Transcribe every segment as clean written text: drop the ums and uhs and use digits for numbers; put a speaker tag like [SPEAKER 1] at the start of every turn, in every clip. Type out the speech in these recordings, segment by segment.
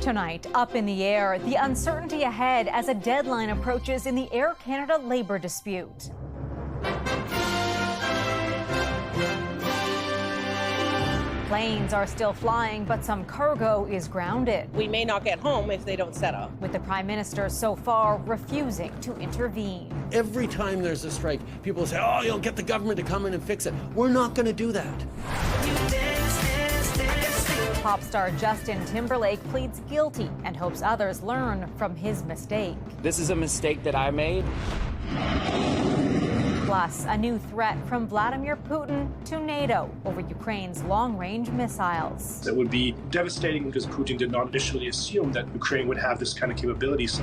[SPEAKER 1] Tonight, up in the air, the uncertainty ahead as a deadline approaches in the Air Canada labour dispute. Planes are still flying, but some cargo is grounded.
[SPEAKER 2] We may not get home if they don't set up.
[SPEAKER 1] With the Prime Minister so far refusing to intervene.
[SPEAKER 3] Every time there's a strike, people say, oh, you'll get the government to come in and fix it. We're not going to do that.
[SPEAKER 1] Pop star Justin Timberlake pleads guilty and hopes others learn from his mistake.
[SPEAKER 4] This is a mistake that I made.
[SPEAKER 1] Plus, a new threat from Vladimir Putin to NATO over Ukraine's long-range missiles.
[SPEAKER 5] That would be devastating because Putin did not initially assume that Ukraine would have this kind of capabilities.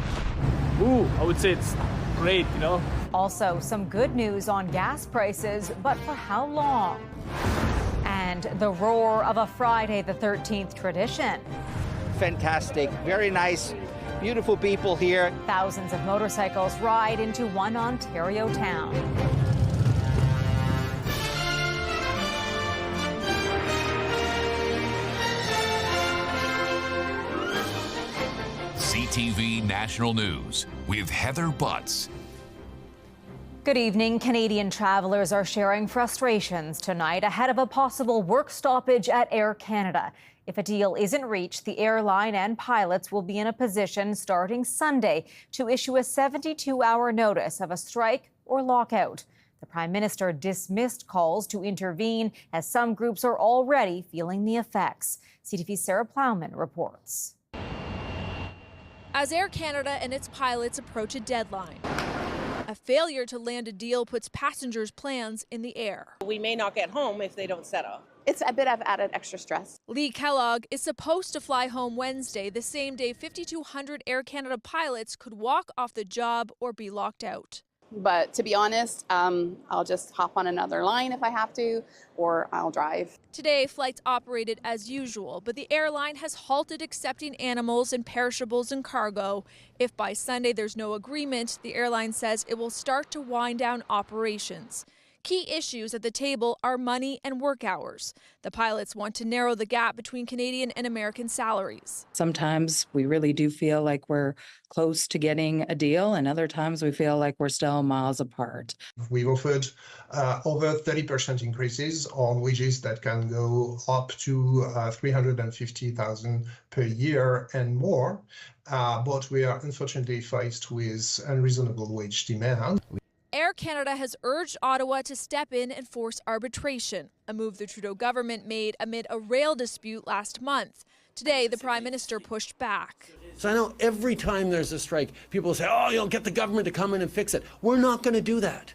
[SPEAKER 6] Ooh, I would say it's great,
[SPEAKER 1] Also, some good news on gas prices, but for how long? And the roar of a Friday the 13th tradition.
[SPEAKER 4] Fantastic, very nice, beautiful people here.
[SPEAKER 1] Thousands of motorcycles ride into one Ontario town.
[SPEAKER 7] CTV National News with Heather Butts.
[SPEAKER 1] Good evening. Canadian travelers are sharing frustrations tonight ahead of a possible work stoppage at Air Canada. If a deal isn't reached, the airline and pilots will be in a position starting Sunday to issue a 72-hour notice of a strike or lockout. The Prime Minister dismissed calls to intervene as some groups are already feeling the effects. CTV's Sarah Plowman reports.
[SPEAKER 8] As Air Canada and its pilots approach a deadline, a failure to land a deal puts passengers' plans in the air.
[SPEAKER 2] We may not get home if they don't set up.
[SPEAKER 9] It's a bit of added extra stress.
[SPEAKER 8] Lee Kellogg is supposed to fly home Wednesday, the same day 5,200 Air Canada pilots could walk off the job or be locked out.
[SPEAKER 9] But to be honest, I'll just hop on another line if I have to, or I'll drive.
[SPEAKER 8] Today, flights operated as usual, but the airline has halted accepting animals and perishables and cargo. If by Sunday there's no agreement, the airline says it will start to wind down operations. Key issues at the table are money and work hours. The pilots want to narrow the gap between Canadian and American salaries.
[SPEAKER 10] Sometimes we really do feel like we're close to getting a deal, and other times we feel like we're still miles apart.
[SPEAKER 11] We've offered over 30% increases on wages that can go up to $350,000 per year and more, but we are unfortunately faced with unreasonable wage demand.
[SPEAKER 8] Air Canada has urged Ottawa to step in and force arbitration, a move the Trudeau government made amid a rail dispute last month. Today, the Prime Minister pushed back.
[SPEAKER 3] So I know every time there's a strike, people say, oh, you'll get the government to come in and fix it. We're not going to do that.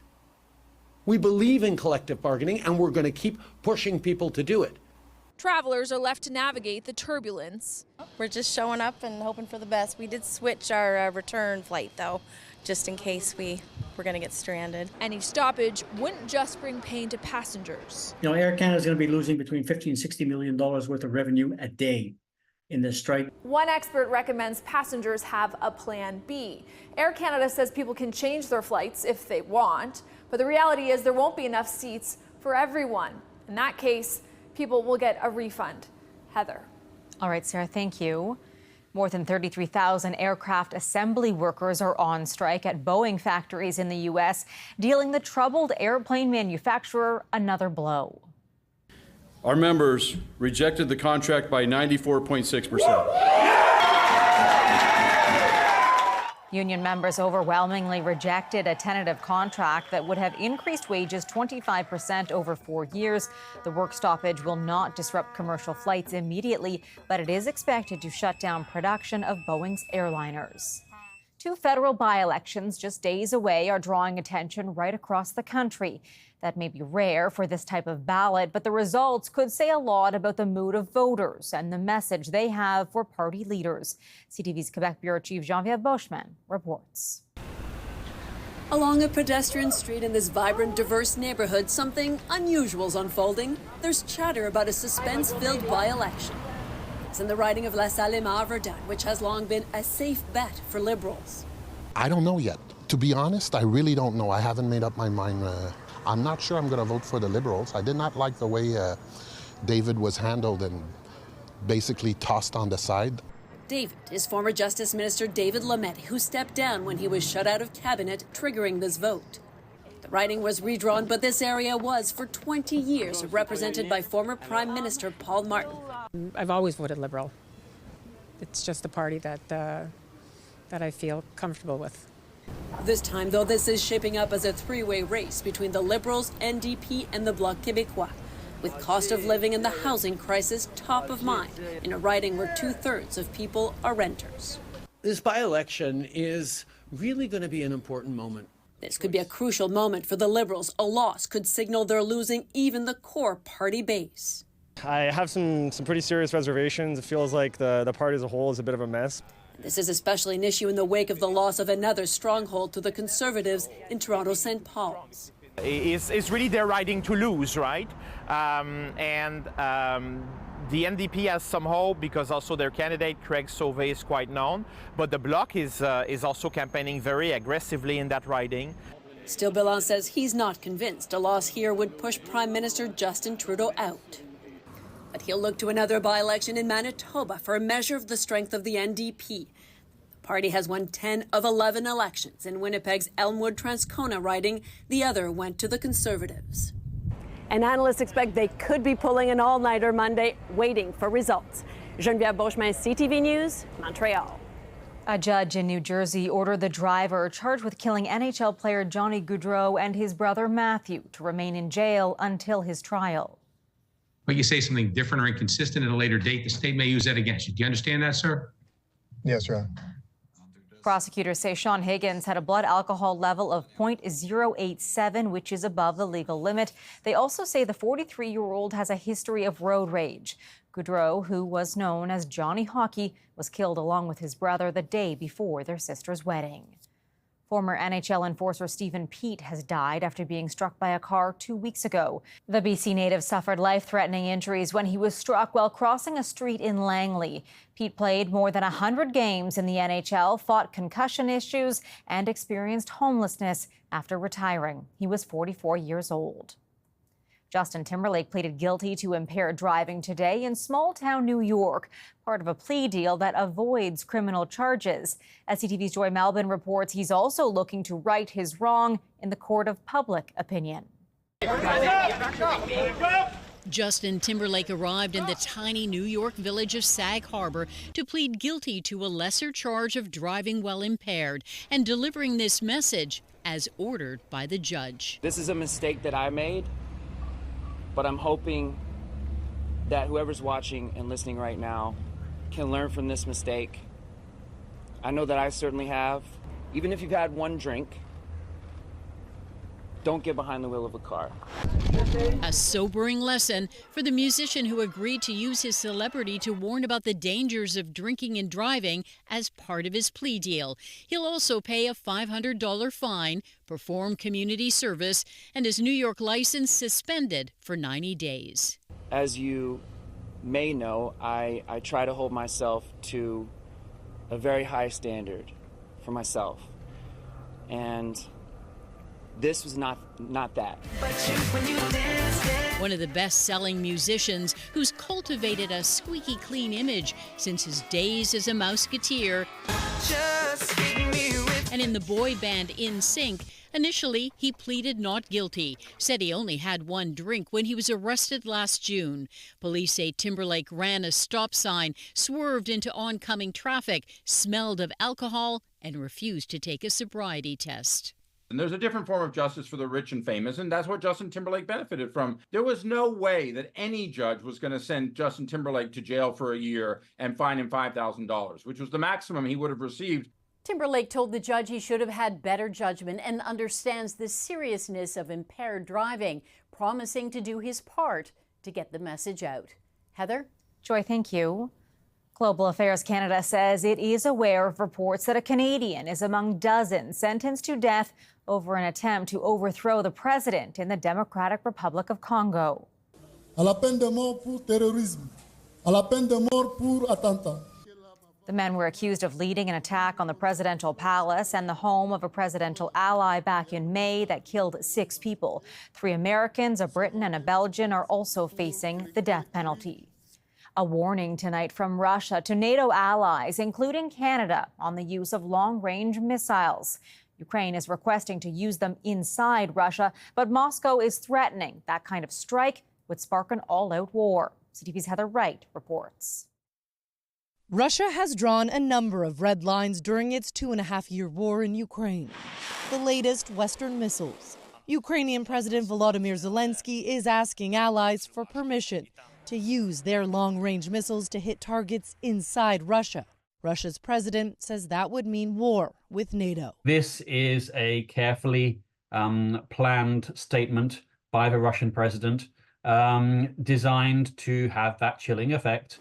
[SPEAKER 3] We believe in collective bargaining, and we're going to keep pushing people to do it.
[SPEAKER 8] Travelers are left to navigate the turbulence.
[SPEAKER 12] We're just showing up and hoping for the best. We did switch our return flight, though, just in case we were going to get stranded.
[SPEAKER 8] Any stoppage wouldn't just bring pain to passengers.
[SPEAKER 13] Air Canada is going to be losing between $50 and $60 million worth of revenue a day in this strike.
[SPEAKER 8] One expert recommends passengers have a plan B. Air Canada says people can change their flights if they want, but the reality is there won't be enough seats for everyone. In that case, people will get a refund. Heather.
[SPEAKER 1] All right, Sarah, thank you. More than 33,000 aircraft assembly workers are on strike at Boeing factories in the U.S., dealing the troubled airplane manufacturer another blow.
[SPEAKER 14] Our members rejected the contract by 94.6%.
[SPEAKER 1] Union members overwhelmingly rejected a tentative contract that would have increased wages 25% over 4 years. The work stoppage will not disrupt commercial flights immediately, but it is expected to shut down production of Boeing's airliners. Two federal by-elections just days away are drawing attention right across the country. That may be rare for this type of ballot, but the results could say a lot about the mood of voters and the message they have for party leaders. CTV's Quebec Bureau Chief Geneviève Boschman reports.
[SPEAKER 15] Along a pedestrian street in this vibrant, diverse neighborhood, something unusual's unfolding. There's chatter about a suspense-filled by-election. It's in the riding of La Salle-Verdun, which has long been a safe bet for Liberals.
[SPEAKER 16] I don't know yet. To be honest, I really don't know. I haven't made up my mind. I'm not sure I'm going to vote for the Liberals. I did not like the way David was handled and basically tossed on the side.
[SPEAKER 15] David is former Justice Minister David Lametti, who stepped down when he was shut out of cabinet, triggering this vote. The riding was redrawn, but this area was for 20 years represented by former Prime Minister Paul Martin.
[SPEAKER 17] I've always voted Liberal. It's just the party that I feel comfortable with.
[SPEAKER 15] This time, though, this is shaping up as a three-way race between the Liberals, NDP, and the Bloc Québécois, with cost of living and the housing crisis top of mind in a riding where 2/3 of people are renters.
[SPEAKER 3] This by-election is really going to be an important moment.
[SPEAKER 15] This could be a crucial moment for the Liberals. A loss could signal they're losing even the core party base.
[SPEAKER 18] I have some pretty serious reservations. It feels like the party as a whole is a bit of a mess.
[SPEAKER 15] This is especially an issue in the wake of the loss of another stronghold to the Conservatives in Toronto St. Paul's.
[SPEAKER 19] It's really their riding to lose, right? The NDP has some hope because also their candidate, Craig Sauvé, is quite known. But the Bloc is also campaigning very aggressively in that riding.
[SPEAKER 15] Still, Bilan says he's not convinced a loss here would push Prime Minister Justin Trudeau out. But he'll look to another by-election in Manitoba for a measure of the strength of the NDP. The party has won 10 of 11 elections. In Winnipeg's Elmwood-Transcona riding, the other went to the Conservatives.
[SPEAKER 20] And analysts expect they could be pulling an all-nighter Monday, waiting for results. Geneviève Beauchemin, CTV News, Montreal.
[SPEAKER 1] A judge in New Jersey ordered the driver charged with killing NHL player Johnny Gaudreau and his brother Matthew to remain in jail until his trial.
[SPEAKER 21] But you say something different or inconsistent at a later date, the state may use that against you. Do you understand that, sir?
[SPEAKER 22] Yes, Your Honor.
[SPEAKER 1] Prosecutors say Sean Higgins had a blood alcohol level of 0.087, which is above the legal limit. They also say the 43-year-old has a history of road rage. Gaudreau, who was known as Johnny Hockey, was killed along with his brother the day before their sister's wedding. Former NHL enforcer Stephen Peat has died after being struck by a car 2 weeks ago. The BC native suffered life-threatening injuries when he was struck while crossing a street in Langley. Peat played more than 100 games in the NHL, fought concussion issues, and experienced homelessness after retiring. He was 44 years old. Justin Timberlake pleaded guilty to impaired driving today in small-town New York, part of a plea deal that avoids criminal charges. As CTV's Joy Melvin reports, he's also looking to right his wrong in the court of public opinion.
[SPEAKER 23] Justin Timberlake arrived in the tiny New York village of Sag Harbor to plead guilty to a lesser charge of driving while impaired and delivering this message as ordered by the judge.
[SPEAKER 24] This is a mistake that I made. But I'm hoping that whoever's watching and listening right now can learn from this mistake. I know that I certainly have. Even if you've had one drink, don't get behind the wheel of a car.
[SPEAKER 23] A sobering lesson for the musician who agreed to use his celebrity to warn about the dangers of drinking and driving as part of his plea deal. He'll also pay a $500 fine, perform community service, and his New York license suspended for 90 days.
[SPEAKER 24] As you may know, I try to hold myself to a very high standard for myself. And this was not that.
[SPEAKER 23] One of the best-selling musicians who's cultivated a squeaky clean image since his days as a Mouseketeer. And in the boy band In Sync, initially he pleaded not guilty, said he only had one drink when he was arrested last June. Police say Timberlake ran a stop sign, swerved into oncoming traffic, smelled of alcohol, and refused to take a sobriety test.
[SPEAKER 25] And there's a different form of justice for the rich and famous, and that's what Justin Timberlake benefited from. There was no way that any judge was going to send Justin Timberlake to jail for a year and fine him $5,000, which was the maximum he would have received.
[SPEAKER 26] Timberlake told the judge he should have had better judgment and understands the seriousness of impaired driving, promising to do his part to get the message out. Heather?
[SPEAKER 1] Joy, thank you. Global Affairs Canada says it is aware of reports that a Canadian is among dozens sentenced to death over an attempt to overthrow the president in the Democratic Republic of Congo.
[SPEAKER 27] À la peine de mort pour terrorisme, à la peine de mort pour attentat.
[SPEAKER 1] The men were accused of leading an attack on the presidential palace and the home of a presidential ally back in May that killed 6 people. 3 Americans, a Briton, and a Belgian are also facing the death penalty. A warning tonight from Russia to NATO allies, including Canada, on the use of long-range missiles. Ukraine is requesting to use them inside Russia, but Moscow is threatening that kind of strike would spark an all-out war. CTV's Heather Wright reports.
[SPEAKER 2] Russia has drawn a number of red lines during its 2.5-year war in Ukraine. The latest, Western missiles. Ukrainian President Volodymyr Zelensky is asking allies for permission to use their long-range missiles to hit targets inside Russia. Russia's president says that would mean war with NATO.
[SPEAKER 4] This is a carefully planned statement by the Russian president, designed to have that chilling effect.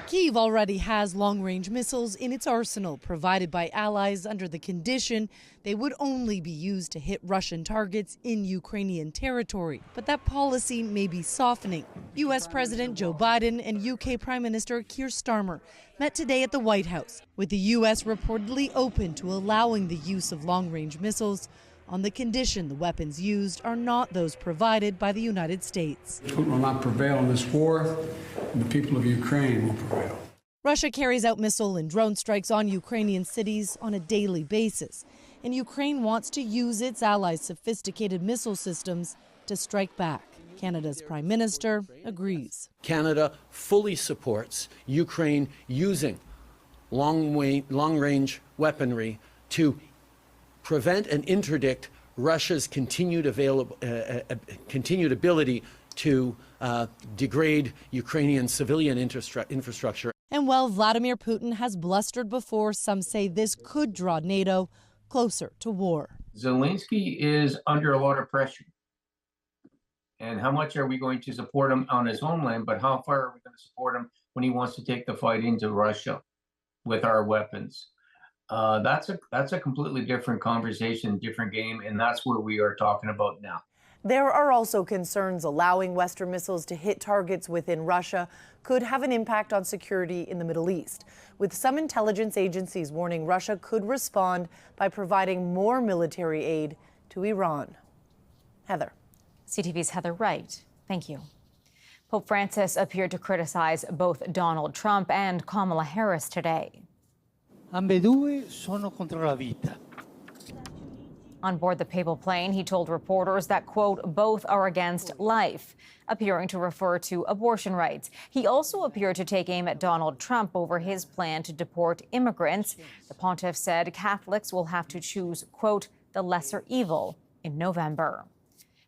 [SPEAKER 2] Kyiv already has long-range missiles in its arsenal, provided by allies under the condition they would only be used to hit Russian targets in Ukrainian territory. But that policy may be softening. U.S. President Joe Biden and UK Prime Minister Keir Starmer met today at the White House, with the U.S. reportedly open to allowing the use of long-range missiles on the condition the weapons used are not those provided by the United States.
[SPEAKER 5] Putin will not prevail in this war, and the people of Ukraine will prevail.
[SPEAKER 2] Russia carries out missile and drone strikes on Ukrainian cities on a daily basis, and Ukraine wants to use its allies' sophisticated missile systems to strike back. Canada's Prime Minister agrees.
[SPEAKER 3] Canada fully supports Ukraine using long-range weaponry to prevent and interdict Russia's continued ability to degrade Ukrainian civilian infrastructure.
[SPEAKER 2] And while Vladimir Putin has blustered before, some say this could draw NATO closer to war.
[SPEAKER 6] Zelensky is under a lot of pressure. And how much are we going to support him on his homeland, but how far are we going to support him when he wants to take the fight into Russia with our weapons? That's a completely different conversation, different game, and that's where we are talking about now.
[SPEAKER 7] There are also concerns allowing Western missiles to hit targets within Russia could have an impact on security in the Middle East, with some intelligence agencies warning Russia could respond by providing more military aid to Iran. Heather.
[SPEAKER 1] CTV's Heather Wright. Thank you. Pope Francis appeared to criticize both Donald Trump and Kamala Harris today.
[SPEAKER 9] Ambedue sono contro la vita.
[SPEAKER 1] On board the papal plane, he told reporters that, quote, both are against life, appearing to refer to abortion rights. He also appeared to take aim at Donald Trump over his plan to deport immigrants. The pontiff said Catholics will have to choose, quote, the lesser evil in November.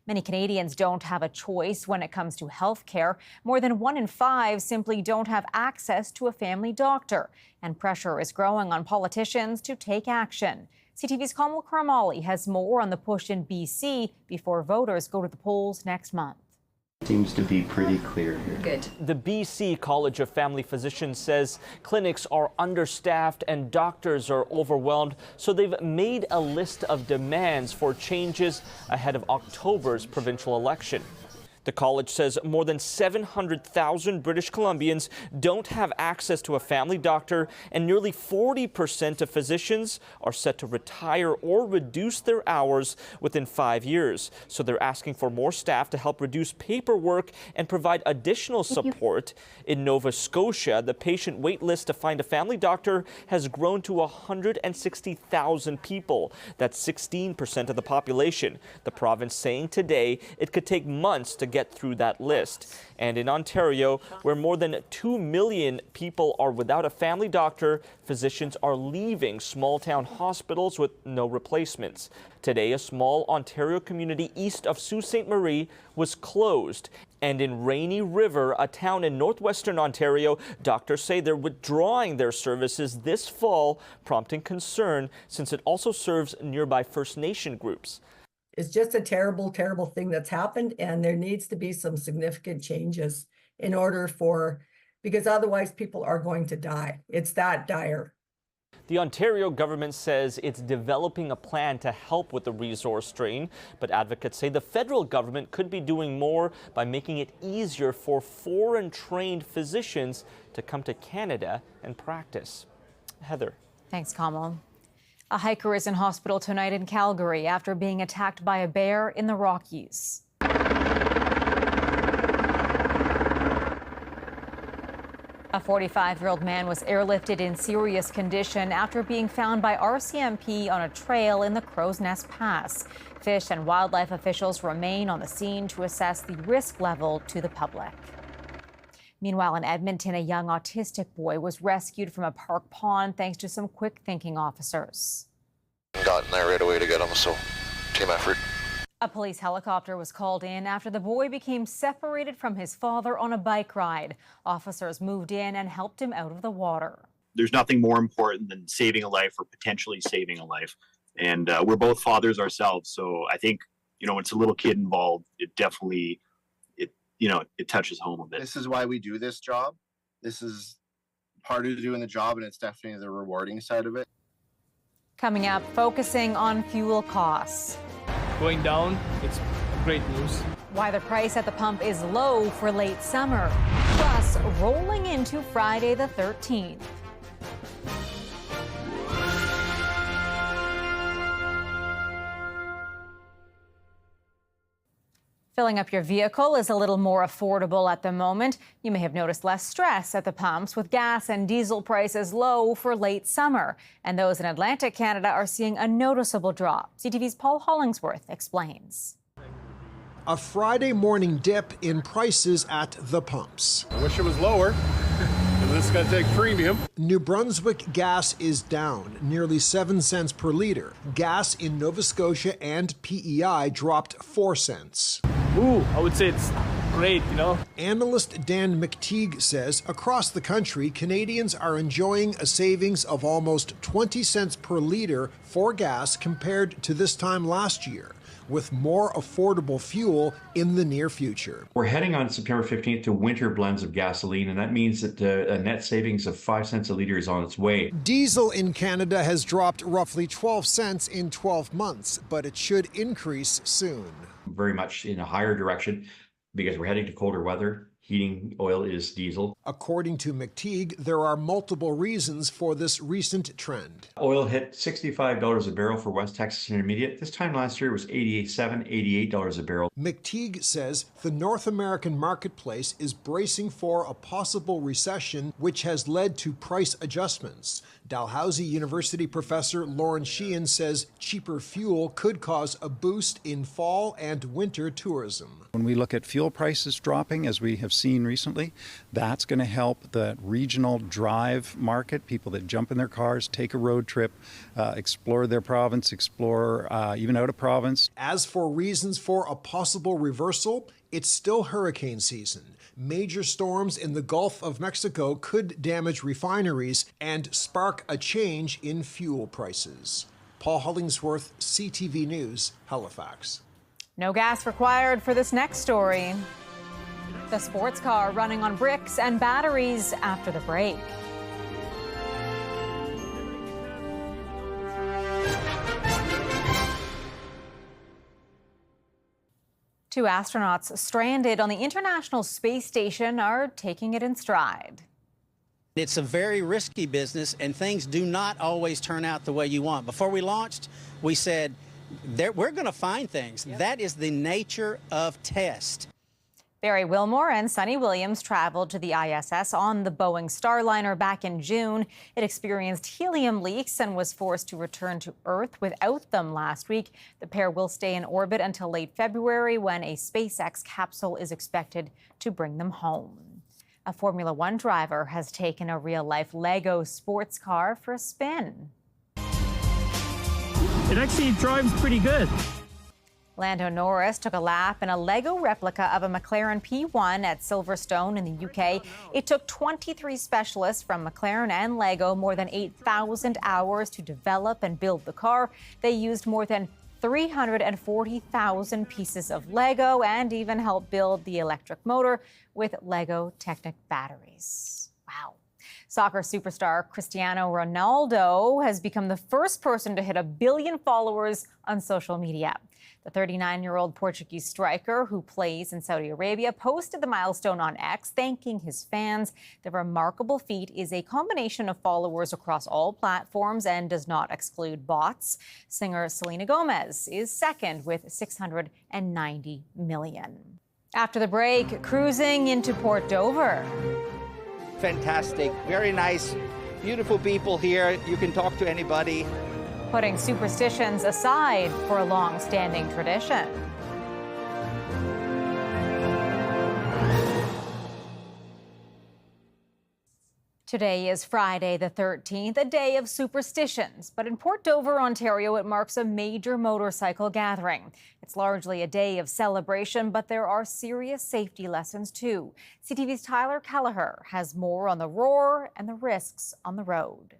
[SPEAKER 1] Many Canadians don't have a choice when it comes to health care. More than 1 in 5 simply don't have access to a family doctor. And pressure is growing on politicians to take action. CTV's Kamal Karamali has more on the push in BC before voters go to the polls next month.
[SPEAKER 22] Seems to be pretty clear here.
[SPEAKER 28] Good. The BC College of Family Physicians says clinics are understaffed and doctors are overwhelmed, so they've made a list of demands for changes ahead of October's provincial election. The college says more than 700,000 British Columbians don't have access to a family doctor, and nearly 40% of physicians are set to retire or reduce their hours within 5 years. So they're asking for more staff to help reduce paperwork and provide additional support. In Nova Scotia, the patient wait list to find a family doctor has grown to 160,000 people. That's 16% of the population. The province saying today it could take months to get through that list. And in Ontario, where more than 2 million people are without a family doctor, physicians are leaving small-town hospitals with no replacements. Today, a small Ontario community east of Sault Ste. Marie was closed. And in Rainy River, a town in northwestern Ontario, doctors say they're withdrawing their services this fall, prompting concern since it also serves nearby First Nation groups.
[SPEAKER 29] It's just a terrible, terrible thing that's happened, and there needs to be some significant changes in order because otherwise people are going to die. It's that dire.
[SPEAKER 28] The Ontario government says it's developing a plan to help with the resource strain, but advocates say the federal government could be doing more by making it easier for foreign-trained physicians to come to Canada and practice. Heather.
[SPEAKER 1] Thanks, Kamal. A hiker is in hospital tonight in Calgary after being attacked by a bear in the Rockies. A 45-year-old man was airlifted in serious condition after being found by RCMP on a trail in the Crow's Nest Pass. Fish and wildlife officials remain on the scene to assess the risk level to the public. Meanwhile, in Edmonton, a young autistic boy was rescued from a park pond thanks to some quick-thinking officers.
[SPEAKER 8] Got in there right away to get him, so team effort.
[SPEAKER 1] A police helicopter was called in after the boy became separated from his father on a bike ride. Officers moved in and helped him out of the water.
[SPEAKER 10] There's nothing more important than saving a life or potentially saving a life. And we're both fathers ourselves. So I think, when it's a little kid involved, it definitely, it touches home a bit.
[SPEAKER 11] This is why we do this job. This is part of doing the job, and it's definitely the rewarding side of it.
[SPEAKER 1] Coming up, focusing on fuel costs.
[SPEAKER 12] Going down, it's great news.
[SPEAKER 1] Why the price at the pump is low for late summer. Plus, rolling into Friday the 13th. Filling up your vehicle is a little more affordable at the moment. You may have noticed less stress at the pumps with gas and diesel prices low for late summer. And those in Atlantic Canada are seeing a noticeable drop. CTV's Paul Hollingsworth explains.
[SPEAKER 13] A Friday morning dip in prices at the pumps.
[SPEAKER 14] I wish it was lower. This is going to take premium.
[SPEAKER 13] New Brunswick gas is down nearly 7 cents per liter. Gas in Nova Scotia and PEI dropped 4 cents.
[SPEAKER 12] Ooh, I would say it's great,
[SPEAKER 13] Analyst Dan McTeague says across the country, Canadians are enjoying a savings of almost 20 cents per liter for gas compared to this time last year, with more affordable fuel in the near future.
[SPEAKER 16] We're heading on September 15th to winter blends of gasoline, and that means that a net savings of 5 cents a litre is on its way.
[SPEAKER 13] Diesel in Canada has dropped roughly 12 cents in 12 months, but it should increase soon.
[SPEAKER 16] Very much in a higher direction because we're heading to colder weather. Heating oil is diesel.
[SPEAKER 13] According to McTeague, there are multiple reasons for this recent trend.
[SPEAKER 16] Oil hit $65 a barrel for West Texas Intermediate. This time last year it was $88 a barrel.
[SPEAKER 13] McTeague says the North American marketplace is bracing for a possible recession, which has led to price adjustments. Dalhousie University professor Lauren Sheehan says cheaper fuel could cause a boost in fall and winter tourism.
[SPEAKER 17] When we look at fuel prices dropping, as we have seen recently, that's going to help the regional drive market, people that jump in their cars, take a road trip, explore their province, explore even out of province.
[SPEAKER 13] As for reasons for a possible reversal, it's still hurricane season. Major storms in the Gulf of Mexico could damage refineries and spark a change in fuel prices. Paul Hollingsworth, CTV News, Halifax.
[SPEAKER 1] No gas required for this next story. The sports car running on bricks and batteries after the break. Two astronauts stranded on the International Space Station are taking it in stride.
[SPEAKER 18] It's a very risky business, and things do not always turn out the way you want. Before we launched, we said, we're going to find things. Yep. That is the nature of test.
[SPEAKER 1] Barry Wilmore and Sonny Williams traveled to the ISS on the Boeing Starliner back in June. It experienced helium leaks and was forced to return to Earth without them last week. The pair will stay in orbit until late February when a SpaceX capsule is expected to bring them home. A Formula One driver has taken a real-life Lego sports car for a spin.
[SPEAKER 12] It actually drives pretty good.
[SPEAKER 1] Lando Norris took a lap in a Lego replica of a McLaren P1 at Silverstone in the UK. It took 23 specialists from McLaren and Lego more than 8,000 hours to develop and build the car. They used more than 340,000 pieces of Lego and even helped build the electric motor with Lego Technic batteries. Wow. Soccer superstar Cristiano Ronaldo has become the first person to hit 1 billion followers on social media. The 39-year-old Portuguese striker who plays in Saudi Arabia posted the milestone on X, thanking his fans. The remarkable feat is a combination of followers across all platforms and does not exclude bots. Singer Selena Gomez is second with 690 million. After the break, cruising into Port Dover.
[SPEAKER 15] Fantastic, very nice, beautiful people here. You can talk to anybody.
[SPEAKER 1] Putting superstitions aside for a long-standing tradition. Today is Friday the 13th, a day of superstitions. But in Port Dover, Ontario, it marks a major motorcycle gathering. It's largely a day of celebration, but there are serious safety lessons too. CTV's Tyler Kelleher has more on the roar and the risks on the road.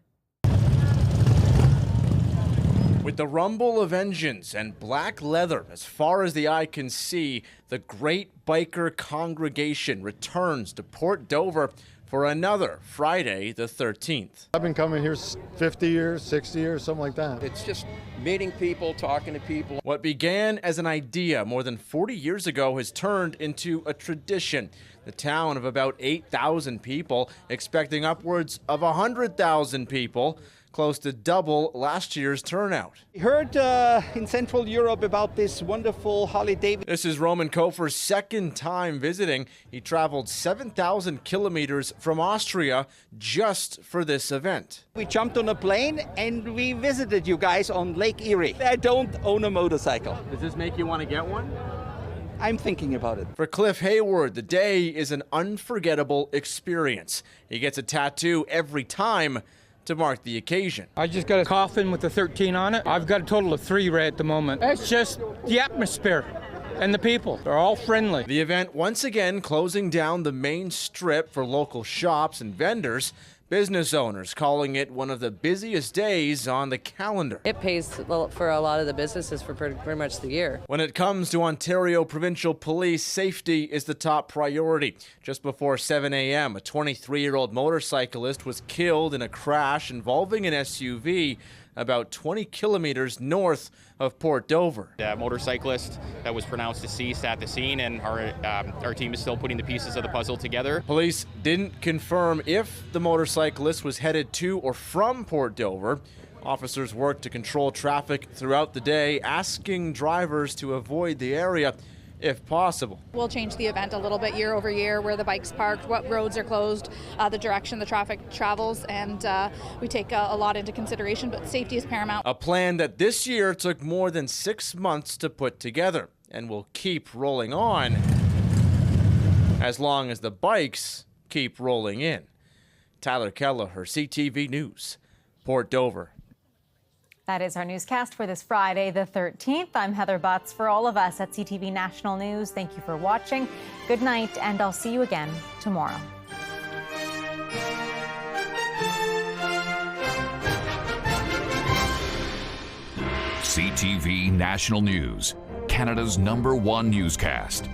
[SPEAKER 19] With the rumble of engines and black leather as far as the eye can see, the great biker congregation returns to Port Dover for another Friday the 13th.
[SPEAKER 14] I've been coming here 50 years, 60 years, something like that.
[SPEAKER 15] It's just meeting people, talking to people.
[SPEAKER 19] What began as an idea more than 40 years ago has turned into a tradition. The town of about 8,000 people, expecting upwards of 100,000 people, close to double last year's turnout.
[SPEAKER 15] We heard in Central Europe about this wonderful holiday.
[SPEAKER 19] This is Roman Kofer's second time visiting. He traveled 7,000 kilometers from Austria just for this event.
[SPEAKER 15] We jumped on a plane and we visited you guys on Lake Erie. I don't own a motorcycle.
[SPEAKER 19] Does this make you want to get one?
[SPEAKER 15] I'm thinking about it.
[SPEAKER 19] For Cliff Hayward, the day is an unforgettable experience. He gets a tattoo every time to mark the occasion.
[SPEAKER 20] I just got a coffin with the 13 on it. I've got a total of 3 right at the moment. It's just the atmosphere and the people. They're all friendly.
[SPEAKER 19] The event once again closing down the main strip for local shops and vendors. Business owners calling it one of the busiest days on the calendar.
[SPEAKER 21] It pays for a lot of the businesses for pretty much the year.
[SPEAKER 19] When it comes to Ontario Provincial Police, safety is the top priority. Just before 7 a.m., a 23-year-old motorcyclist was killed in a crash involving an SUV about 20 kilometers north of Port Dover.
[SPEAKER 23] A motorcyclist that was pronounced deceased at the scene, and our team is still putting the pieces of the puzzle together.
[SPEAKER 19] Police didn't confirm if the motorcyclist was headed to or from Port Dover. Officers worked to control traffic throughout the day, asking drivers to avoid the area if possible.
[SPEAKER 24] We'll change the event a little bit year over year, where the bike's parked, what roads are closed, the direction the traffic travels, and we take a lot into consideration, but safety is paramount.
[SPEAKER 19] A plan that this year took more than 6 months to put together and will keep rolling on as long as the bikes keep rolling in. Tyler Kelleher, CTV News, Port Dover.
[SPEAKER 1] That is our newscast for this Friday, the 13th. I'm Heather Butts. For all of us at CTV National News, thank you for watching. Good night, and I'll see you again tomorrow.
[SPEAKER 25] CTV National News, Canada's #1 newscast.